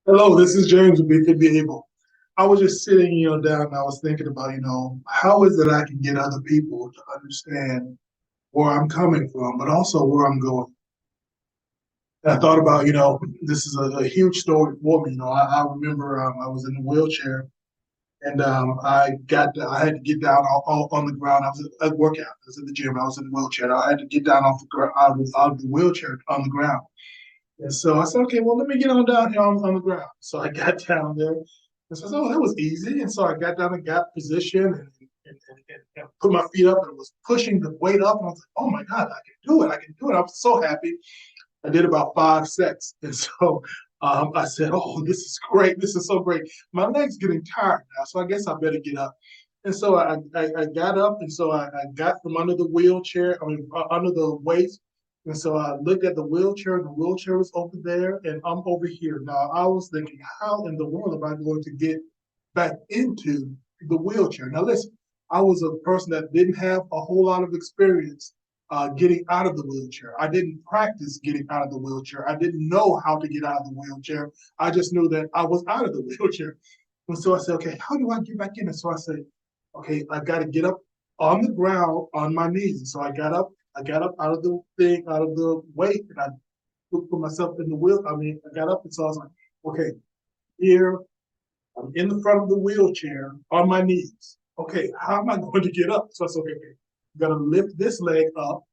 Hello, this is James with BefitBeable. I was just sitting, down and I was thinking about, how is it I can get other people to understand where I'm coming from, but also where I'm going. And I thought about, this is a huge story for me. I remember I was in a wheelchair and I had to get down on the ground. I was at workout. I was at the gym. I was in the wheelchair. I had to get down off the ground, out of the wheelchair on the ground. And so I said, okay, well, let me get on down here on the ground. So I got down there. And so I said, oh, that was easy. And so I got down and got position and put my feet up and was pushing the weight up. And I was like, oh my God, I can do it. I can do it. I was so happy. I did about 5 sets. And so I said, oh, this is great. This is so great. My leg's getting tired now. So I guess I better get up. And so I got up. And so I got from under the wheelchair, under the weights, and so I looked at the wheelchair, and the wheelchair was over there, and I'm over here. Now, I was thinking, how in the world am I going to get back into the wheelchair? Now, listen, I was a person that didn't have a whole lot of experience getting out of the wheelchair. I didn't practice getting out of the wheelchair. I didn't know how to get out of the wheelchair. I just knew that I was out of the wheelchair. And so I said, okay, how do I get back in? And so I said, okay, I've got to get up on the ground on my knees. And so I got up out of the thing, out of the weight, and I put myself in the wheel. I got up, and so I was like, okay, here, I'm in the front of the wheelchair on my knees. Okay, how am I going to get up? So I said, okay, I'm going to lift this leg up,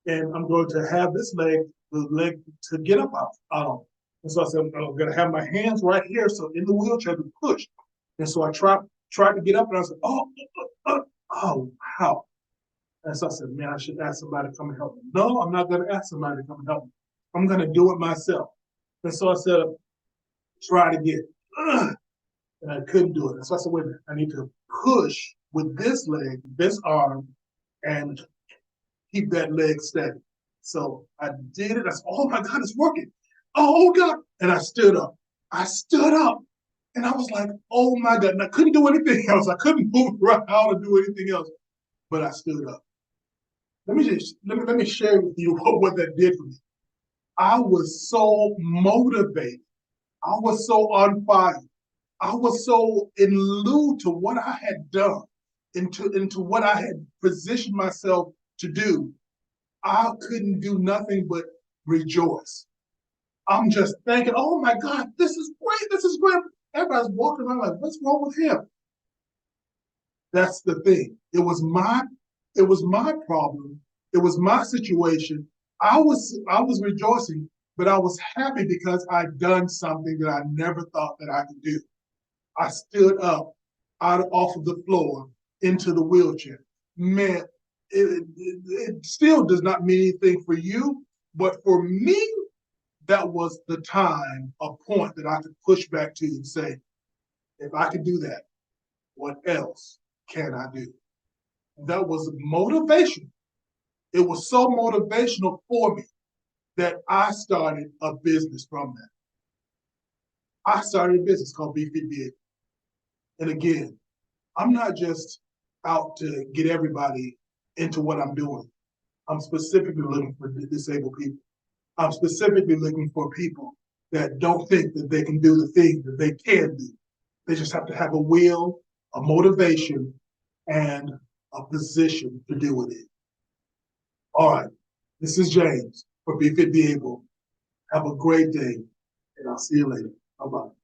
and I'm going to have this leg, the leg to get up out of. And so I said, I'm going to have my hands right here, so in the wheelchair to push. And so I tried to get up, and I said, oh, wow. And so I said, man, I should ask somebody to come and help me. No, I'm not going to ask somebody to come and help me. I'm going to do it myself. And so I said, try to get, and I couldn't do it. And so I said, wait a minute, I need to push with this leg, this arm, and keep that leg steady. So I did it. I said, oh my God, it's working. Oh God. And I stood up. I stood up. And I was like, oh my God. And I couldn't do anything else. I couldn't move around or do anything else. But I stood up. Let me share with you what that did for me. I was so motivated. I was so on fire. I was so in lieu to what I had done, into what I had positioned myself to do. I couldn't do nothing but rejoice. I'm just thinking, oh my God, this is great. This is great. Everybody's walking around like, what's wrong with him? That's the thing. It was my problem. It was my situation. I was rejoicing, but I was happy because I'd done something that I never thought that I could do. I stood up off of the floor into the wheelchair. Man, it still does not mean anything for you, but for me, that was the time, a point that I could push back to and say, if I could do that, what else can I do? That was motivation. It was so motivational for me that I started a business from that. I started a business called BefitBeable. And again, I'm not just out to get everybody into what I'm doing. I'm specifically looking for disabled people. I'm specifically looking for people that don't think that they can do the things that they can do. They just have to have a will, a motivation, and a position to do with it. All right, this is James for BefitBeable. Have a great day, and I'll see you later. Bye-bye.